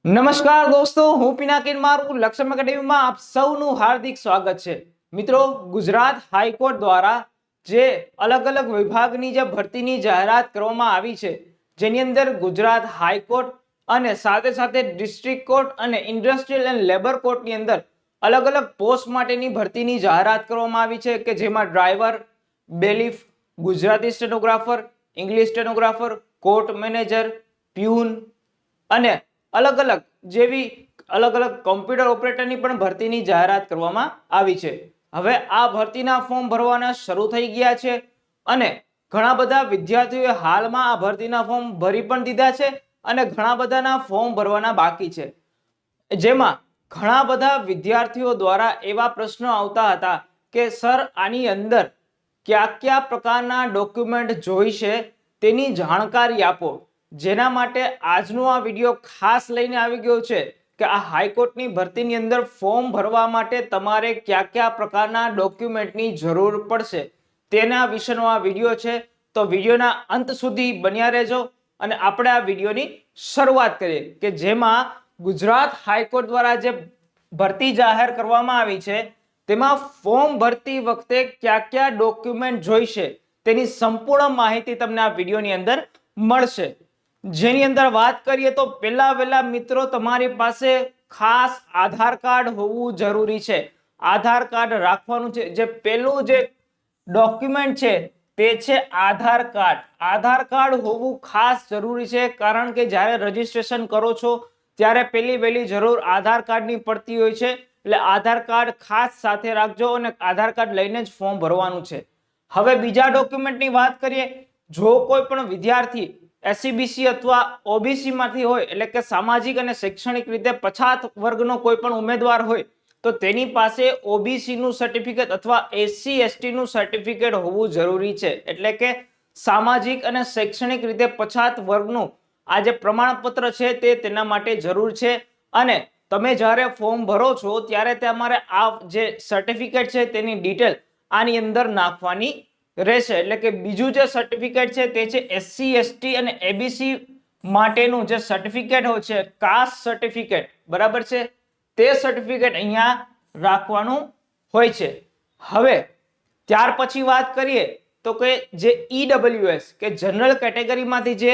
નમસ્કાર દોસ્તો, હું પિનાકિન મારું લક્ષ્ય એકેડમીમાં આપ સૌનું હાર્દિક સ્વાગત છે। મિત્રો, ગુજરાત હાઈકોર્ટ દ્વારા જે અલગ અલગ વિભાગની જે ભરતીની જાહેરાત કરવામાં આવી છે, જેની અંદર ગુજરાત હાઈકોર્ટ અને સાથે સાથે ડિસ્ટ્રિક્ટ કોર્ટ અને ઇન્ડસ્ટ્રીયલ એન્ડ લેબર કોર્ટની અંદર અલગ અલગ પોસ્ટ માટેની ભરતીની જાહેરાત કરવામાં આવી છે કે જેમાં driver, bailiff, Gujarati stenographer, English stenographer, court manager, peon અને અલગ અલગ જેવી અલગ અલગ કોમ્પ્યુટર ઓપરેટરની પણ ભરતીની જાહેરાત કરવામાં આવી છે। હવે આ ભરતીના ફોર્મ ભરવાના શરૂ થઈ ગયા છે અને ઘણા બધા વિદ્યાર્થીઓએ હાલમાં આ ભરતીના ફોર્મ ભરી પણ દીધા છે અને ઘણા બધાના ફોર્મ ભરવાના બાકી છે, જેમાં ઘણા બધા વિદ્યાર્થીઓ દ્વારા એવા પ્રશ્નો આવતા હતા કે સર, આની અંદર કયા પ્રકારના ડોક્યુમેન્ટ જોઈશે તેની જાણકારી આપો। જેના માટે આજનો આ વિડીયો ખાસ લઈને આવી ગયો છે કે આ હાઈકોર્ટની ભરતીની અંદર ફોર્મ ભરવા માટે તમારે કયા પ્રકારના ડોક્યુમેન્ટની જરૂર પડશે તેના વિશેનો આ વિડીયો છે। તો વિડીયોના અંત સુધી બન્યા રહેજો અને આપણે આ વિડીયોની શરૂઆત કરીએ કે જેમાં ગુજરાત હાઈકોર્ટ દ્વારા જે ભરતી જાહેર કરવામાં આવી છે તેમાં ફોર્મ ભરતી વખતે કયા ડોક્યુમેન્ટ જોઈશે તેની સંપૂર્ણ માહિતી તમને આ વિડીયોની અંદર મળશે। જેની અંદર વાત કરીએ તો પહેલા મિત્રો, તમારી પાસે ખાસ આધાર કાર્ડ હોવું જરૂરી છે। આધાર કાર્ડ રાખવાનું છે। જે પહેલું જે ડોક્યુમેન્ટ છે તે છે આધાર કાર્ડ। આધાર કાર્ડ હોવું ખાસ જરૂરી છે, કારણ કે જ્યારે રજીસ્ટ્રેશન કરો છો ત્યારે પહેલી જરૂર આધાર કાર્ડની પડતી હોય છે, એટલે આધાર કાર્ડ ખાસ સાથે રાખજો અને આધાર કાર્ડ લઈને જ ફોર્મ ભરવાનું છે। હવે બીજા ડોક્યુમેન્ટની વાત કરીએ, જો કોઈ પણ વિદ્યાર્થી એસસીબીસી અથવા ઓબીસી માંથી હોય, એટલે કે સામાજિક અને શૈક્ષણિક રીતે પછાત વર્ગનો કોઈ પણ ઉમેદવાર હોય તો તેની પાસે ઓબીસી નું સર્ટિફિકેટ અથવા એસસી એસટી નું સર્ટિફિકેટ હોવું જરૂરી છે। એટલે કે સામાજિક અને શૈક્ષણિક રીતે પછાત વર્ગનું આ જે પ્રમાણપત્ર છે તે તેના માટે જરૂર છે અને તમે જ્યારે ફોર્મ ભરો છો ત્યારે તમારે આ જે સર્ટિફિકેટ છે તેની ડિટેલ આની અંદર નાખવાની રહેશે। એટલે કે બીજું જે સર્ટિફિકેટ છે તે છે એસસી એસટી અને એબીસી માટેનું જે સર્ટિફિકેટ હોય છે, કાસ્ટ સર્ટિફિકેટ, બરાબર છે, તે સર્ટિફિકેટ અહીંયા રાખવાનું હોય છે। હવે ત્યાર પછી વાત કરીએ તો કે જે ઈડબ્લ્યુએસ કે જનરલ કેટેગરીમાંથી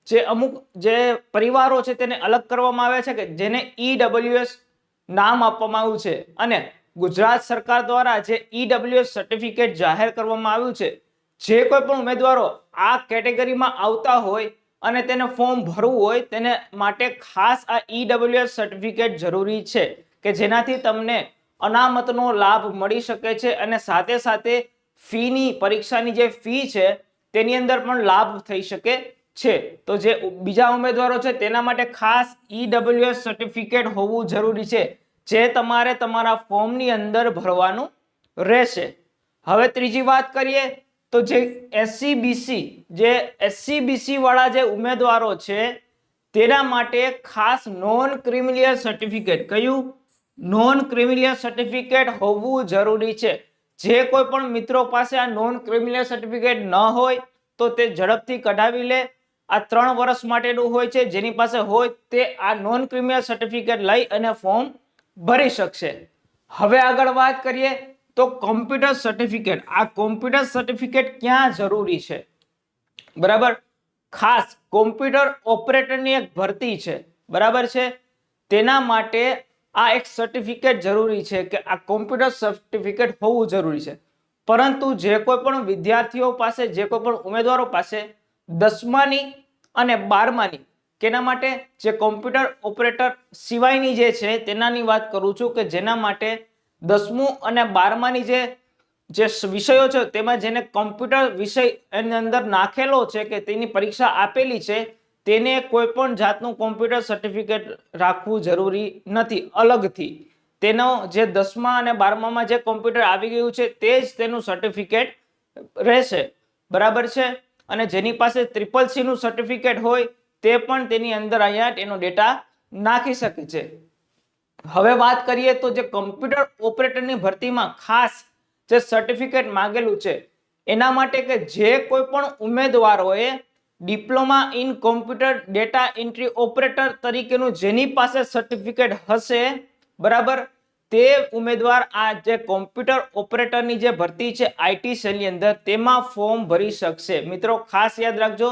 જે અમુક જે પરિવારો છે તેને અલગ કરવામાં આવે છે કે જેને ઈડબ્લ્યુએસ નામ આપવામાં આવ્યું છે અને ગુજરાત સરકાર દ્વારા જે ઈડબ્લ્યુએસ સર્ટિફિકેટ જાહેર કરવામાં આવ્યું છે, જે કોઈ પણ ઉમેદવારો આ કેટેગરીમાં આવતા હોય અને તેને ફોર્મ ભરવું હોય તેને માટે ખાસ આ ઈડબ્લ્યુએસ સર્ટિફિકેટ જરૂરી છે કે જેનાથી તમને અનામતનો લાભ મળી શકે છે અને સાથે સાથે ફીની પરીક્ષાની જે ફી છે તેની અંદર પણ લાભ થઈ શકે છે। તો જે બીજા ઉમેદવારો છે તેના માટે ખાસ ઈડબ્લ્યુએસ સર્ટિફિકેટ હોવું જરૂરી છે, જે તમારે તમારા ફોર્મની અંદર ભરવાનું રહેશે। હવે ત્રીજી વાત કરીએ તો જે એસસીબીસી વાળા જે ઉમેદવારો છે તેના માટે ખાસ નોન ક્રિમિલિયર સર્ટિફિકેટ, કયું? નોન ક્રિમિલિયર સર્ટિફિકેટ હોવું જરૂરી છે। જે કોઈ પણ મિત્રો પાસે આ નોન ક્રિમિલિયર સર્ટિફિકેટ ન હોય તો તે ઝડપથી કઢાવી લે। આ 3 વર્ષ માટેનું હોય છે, જેની પાસે હોય તે આ નોન ક્રિમિલિયર સર્ટિફિકેટ લઈ અને ફોર્મ ભરી શકશે। હવે આગળ વાત કરીએ તો કોમ્પ્યુટર સર્ટિફિકેટ। આ કોમ્પ્યુટર સર્ટિફિકેટ ક્યાં જરૂરી છે? બરાબર, ખાસ કોમ્પ્યુટર ઓપરેટરની એક ભરતી છે, બરાબર છે, તેના માટે આ એક સર્ટિફિકેટ જરૂરી છે કે આ કોમ્પ્યુટર સર્ટિફિકેટ હોવું જરૂરી છે। પરંતુ જે કોઈ પણ વિદ્યાર્થીઓ પાસે, જે કોઈ પણ ઉમેદવારો પાસે 10માની અને 12માની, કેના માટે? જે કોમ્પ્યુટર ઓપરેટર સિવાયની જે છે તેનાની વાત કરું છું કે જેના માટે 10મું અને 12માની જે વિષયો છે તેમાં જેને કોમ્પ્યુટર વિષય એની અંદર નાખેલો છે કે તેની પરીક્ષા આપેલી છે, તેને કોઈ પણ જાતનું કોમ્પ્યુટર સર્ટિફિકેટ રાખવું જરૂરી નથી અલગથી। તેનો જે 10મા અને 12મામાં જે કોમ્પ્યુટર આવી ગયું છે તે જ તેનું સર્ટિફિકેટ રહેશે, બરાબર છે। અને જેની પાસે CCC નું સર્ટિફિકેટ હોય તે પણ તેની અંદર અહીંયા તેનો ડેટા નાખી શકે છે। હવે વાત કરીએ તો જે કોમ્પ્યુટર ઓપરેટરની ભરતીમાં ખાસ જે સર્ટિફિકેટ માંગેલું છે એના માટે કે જે કોઈ પણ ઉમેદવારોએ diploma in computer data entry operator તરીકેનું જેની પાસે સર્ટિફિકેટ હશે, બરાબર, તે ઉમેદવાર આ જે કોમ્પ્યુટર ઓપરેટરની જે ભરતી છે આઈટી સેલની અંદર તેમાં ફોર્મ ભરી શકશે. મિત્રો ખાસ યાદ રાખજો,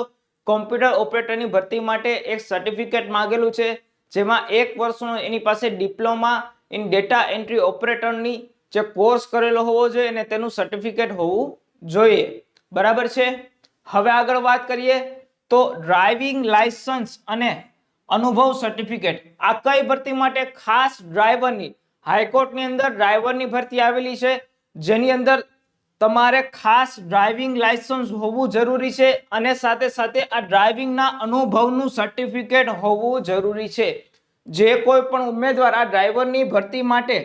કોમ્પ્યુટર ઓપરેટરની ભરતી માટે એક સર્ટિફિકેટ માંગેલું છે, જેમાં 1 વર્ષનો એની પાસે ડિપ્લોમા ઇન ડેટા એન્ટ્રી ઓપરેટરની જે કોર્સ કરેલો હોવો જોઈએ અને તેનું સર્ટિફિકેટ હોવું જોઈએ, બરાબર છે. હવે આગળ વાત કરીએ તો ડ્રાઇવિંગ લાયસન્સ અને અનુભવ સર્ટિફિકેટ આ કઈ ભરતી માટે? ખાસ ડ્રાઈવરની. હાઈકોર્ટની અંદર ડ્રાઈવરની ભરતી આવેલી છે, જેની અંદર તમારે ખાસ ડ્રાઇવિંગ લાયસન્સ હોવું જરૂરી છે અને સાથે સાથે આ ડ્રાઇવિંગના અનુભવનું સર્ટિફિકેટ હોવું જરૂરી છે. જે કોઈ પણ ઉમેદવાર આ ડ્રાઈવરની ભરતી માટે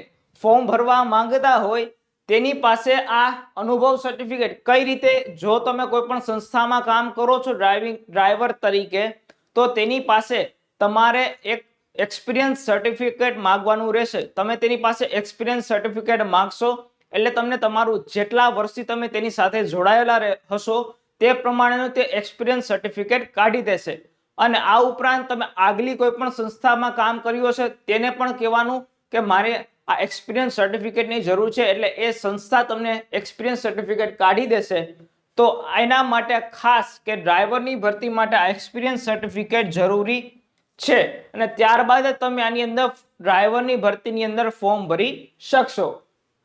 ફોર્મ ભરવા માંગતા હોય તેની પાસે આ અનુભવ સર્ટિફિકેટ કઈ રીતે? જો તમે કોઈ પણ સંસ્થામાં કામ કરો છો ડ્રાઈવર તરીકે, તો તેની પાસે તમારે એક એક્સપિરિયન્સ સર્ટિફિકેટ માંગવાનું રહેશે. તમે તેની પાસે એક્સપિરિયન્સ સર્ટિફિકેટ માંગશો એટલે તમને તમારું જેટલા વર્ષથી તમે તેની સાથે જોડાયેલા હશો તે પ્રમાણેનું તે એક્સપિરિયન્સ સર્ટિફિકેટ કાઢી દેશે. અને આ ઉપરાંત તમે આગલી કોઈ પણ સંસ્થામાં કામ કર્યું હશે તેને પણ કહેવાનું કે મારે આ એક્સપિરિયન્સ સર્ટિફિકેટની જરૂર છે, એટલે એ સંસ્થા તમને એક્સપિરિયન્સ સર્ટિફિકેટ કાઢી દેશે. તો એના માટે ખાસ કે ડ્રાઈવરની ભરતી માટે આ એક્સપિરિયન્સ સર્ટિફિકેટ જરૂરી છે અને ત્યારબાદ તમે આની અંદર ડ્રાઈવરની ભરતીની અંદર ફોર્મ ભરી શકશો.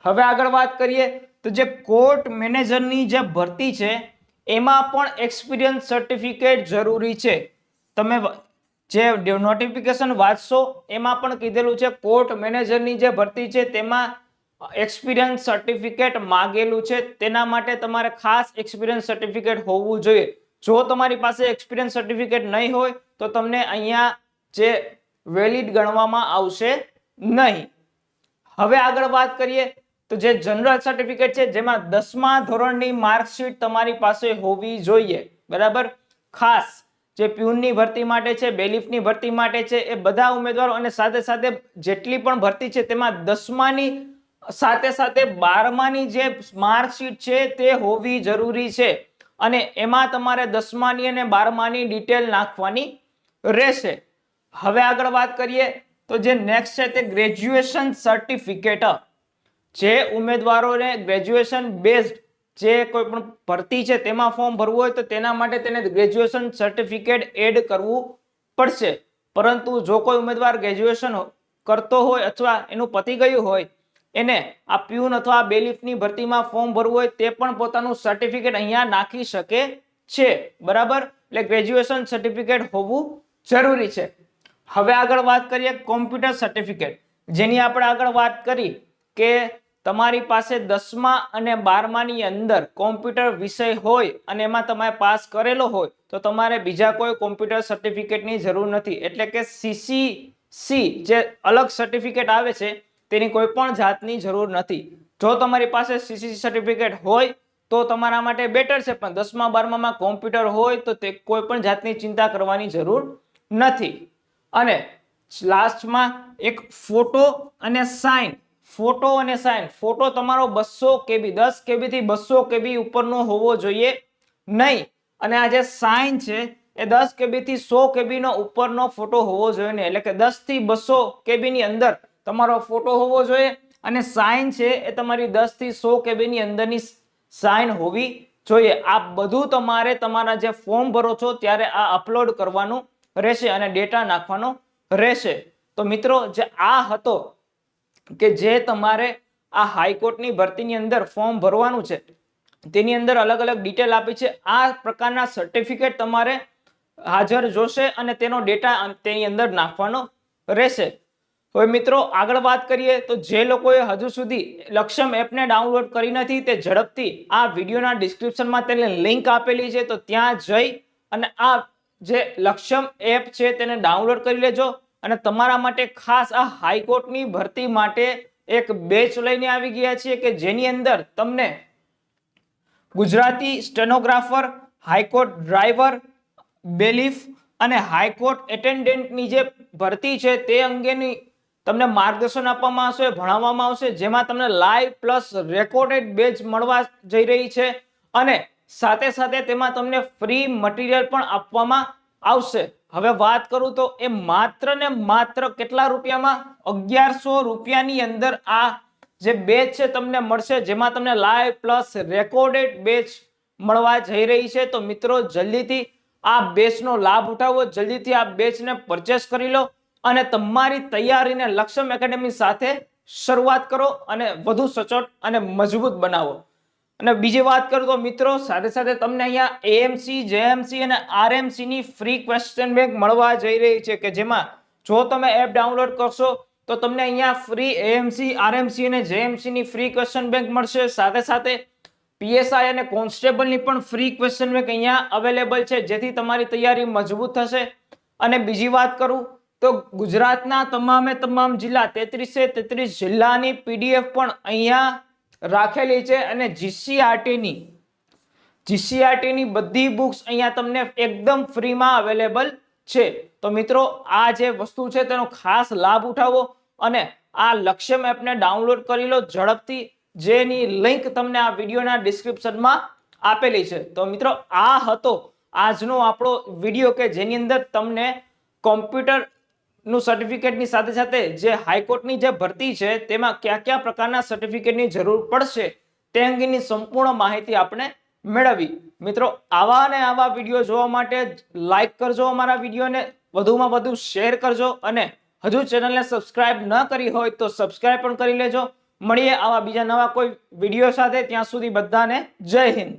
હવે આગળ વાત કરીએ તો જે કોર્ટ મેનેજરની જે ભરતી છે એમાં પણ એક્સપિરિયન્સ સર્ટિફિકેટ જરૂરી છે. તમે જે નોટિફિકેશન વાંચશો એમાં પણ કીધેલું છે કોર્ટ મેનેજરની જે ભરતી છે તેમાં એક્સપિરિયન્સ સર્ટિફિકેટ માંગેલું છે. તેના માટે તમારે ખાસ એક્સપિરિયન્સ સર્ટિફિકેટ હોવું જોઈએ. જો તમારી પાસે એક્સપિરિયન્સ સર્ટિફિકેટ નહીં હોય તો તમને અહીંયા જે વેલિડ ગણવામાં આવશે નહીં. હવે આગળ વાત કરીએ તો જે જનરલ સર્ટિફિકેટ છે જેમાં 10મા ધોરણની માર્કશીટ તમારી પાસે હોવી જોઈએ, બરાબર. ખાસ જે પ્યુનની ભરતી માટે છે, બેલીફની ભરતી માટે છે, એ બધા ઉમેદવારો અને સાથે સાથે જેટલી પણ ભરતી છે તેમાં 10માની સાથે સાથે 12માની જે માર્કશીટ છે તે હોવી જરૂરી છે અને એમાં તમારે 10માની અને 12માની ડિટેલ નાખવાની રહેશે. હવે આગળ વાત કરીએ તો જે નેક્સ્ટ છે તે ગ્રેજ્યુએશન સર્ટિફિકેટ. જે ઉમેદવારોને ગ્રેજ્યુએશન બેઝડ જે કોઈ પણ ભરતી છે તેમાં ફોર્મ ભરવું હોય તો તેના માટે તેને ગ્રેજ્યુએશન સર્ટિફિકેટ એડ કરવું પડશે. પરંતુ જો કોઈ ઉમેદવાર ગ્રેજ્યુએશન કરતો હોય અથવા એનું પતી ગયું હોય એને આ પ્યુન અથવા બેલીફની ભરતીમાં ફોર્મ ભરવું હોય તે પણ પોતાનું સર્ટિફિકેટ અહીંયા નાખી શકે છે, બરાબર. એટલે ગ્રેજ્યુએશન સર્ટિફિકેટ હોવું જરૂરી છે. હવે આગળ વાત કરીએ કોમ્પ્યુટર સર્ટિફિકેટ, જેની આપણે આગળ વાત કરી કે તમારી પાસે 10મા અને 12માની અંદર કોમ્પ્યુટર વિષય હોય અને એમાં તમે પાસ કરેલો હોય તો તમારે બીજા કોઈ કોમ્પ્યુટર સર્ટિફિકેટની જરૂર નથી. એટલે કે CCC જે અલગ સર્ટિફિકેટ આવે છે તેની કોઈ પણ જાતની જરૂર નથી. જો તમારી પાસે CCC સર્ટિફિકેટ હોય તો તમારા માટે બેટર છે, પણ 10મા 12મામાં કોમ્પ્યુટર હોય તો તે કોઈ પણ જાતની ચિંતા કરવાની જરૂર નથી. અને લાસ્ટમાં એક ફોટો અને સાઇન. ફોટો અને સાઇન. ફોટો તમારો 200 KB 10 KB થી 200 KB ઉપરનો હોવો જોઈએ નહીં અને આ જે સાઇન છે એ 10 KB થી 100 KB નો ઉપરનો ફોટો હોવો જોઈએ નહીં. એટલે કે 10 થી 200 KB ની અંદર તમારો ફોટો હોવો જોઈએ અને સાઇન છે એ તમારી 10 થી 100 KB ની અંદરની સાઇન હોવી જોઈએ. આ બધું તમારે તમારા જે ફોર્મ ભરો છો ત્યારે આ અપલોડ કરવાનું રહેશે અને ડેટા નાખવાનો રહેશે. તો મિત્રો જે આ હતો કે જે તમારે આ હાઈકોર્ટની ભરતીની અંદર ફોર્મ ભરવાનું છે તેની અંદર અલગ અલગ ડિટેલ આપી છે. આ પ્રકારના સર્ટિફિકેટ તમારે હાજર જોશે અને તેનો ડેટા તેની અંદર નાખવાનો રહેશે. હવે મિત્રો આગળ વાત કરીએ તો જે લોકોએ હજુ સુધી લક્ષમ એપને ડાઉનલોડ કરી નથી તે ઝડપથી આ વિડીયોના ડિસ્ક્રિપ્શનમાં તેની લિંક આપેલી છે તો ત્યાં જઈ અને આ જે લક્ષમ એપ છે તેને ડાઉનલોડ કરી લેજો. અને તમારા માટે ખાસ આ હાઈકોર્ટની ભરતી માટે એક બેચ લઈને આવી ગયા છીએ કે જેની અંદર તમને Gujarati stenographer, high court driver, bailiff અને હાઈકોર્ટ એટેન્ડન્ટની જે ભરતી છે તે અંગેની તમને માર્ગદર્શન આપવામાં આવશે, ભણાવવામાં આવશે, જેમાં તમને લાઈવ પ્લસ રેકોર્ડેડ બેચ મળવા જઈ રહી છે અને સાથે સાથે તેમાં તમને ફ્રી મટીરિયલ પણ આપવામાં આવશે. હવે વાત કરું તો એ માત્ર ને માત્ર કેટલા રૂપિયામાં? 1100 રૂપિયાની અંદર આ જે બેચ છે તમને મળશે, જેમાં તમને લાઈવ પ્લસ રેકોર્ડેડ બેચ મળવા જઈ રહી છે. તો મિત્રો જલ્દીથી આ બેચનો લાભ ઉઠાવો, જલ્દીથી આ બેચને પરચેસ કરી લો અને તમારી તૈયારીને લક્ષ્યમ એકેડેમી સાથે શરૂઆત કરો અને વધુ સચોટ અને મજબૂત બનાવો. અને બીજી વાત કરું તો મિત્રો સાથે સાથે તમને અહીંયા એએમસી, જેએમસી અને આરએમસી ની ફ્રી ક્વેશ્ચન બેંક મળવા જઈ રહી છે, કે જેમાં જો તમે એપ ડાઉનલોડ કરશો તો તમને અહીંયા ફ્રી એએમસી, આરએમસી અને જેએમસી ની ફ્રી ક્વેશ્ચન બેંક મળશે. સાથે સાથે પીએસઆઈ અને કોન્સ્ટેબલની પણ ફ્રી ક્વેશ્ચન બેંક અહીંયા અવેલેબલ છે, જેથી તમારી તૈયારી મજબૂત થશે. અને બીજી વાત કરું તો ગુજરાતના તમામ જિલ્લા 33 જિલ્લાની પીડીએફ પણ અહીંયા રાખેલી છે અને જીસીઆરટી ની બધી બુક્સ અહીંયા તમને એકદમ ફ્રીમાં અવેલેબલ છે. તો મિત્રો આ જે વસ્તુ છે તેનો ખાસ લાભ ઉઠાવો અને આ લક્ષ્યમ એપને ડાઉનલોડ કરી લો ઝડપથી, જેની લિંક તમને આ વિડીયોના ડિસ્ક્રિપ્શનમાં આપેલી છે. તો મિત્રો આ હતો આજનો આપણો વિડીયો, કે જેની અંદર તમને કોમ્પ્યુટર નું સર્ટિફિકેટની સાથે સાથે જે હાઈકોર્ટની જે ભરતી છે તેમાં કયા કયા પ્રકારના સર્ટિફિકેટની જરૂર પડશે તે અંગેની સંપૂર્ણ માહિતી આપણે મેળવી. મિત્રો આવા ને આવા વિડીયો જોવા માટે લાઈક કરજો અમારા વિડીયોને, વધુમાં વધુ શેર કરજો અને હજુ ચેનલને સબસ્ક્રાઇબ ન કરી હોય તો સબસ્ક્રાઇબ પણ કરી લેજો. મળીએ આવા બીજા નવા કોઈ વિડીયો સાથે, ત્યાં સુધી બધાને જય હિન્દ.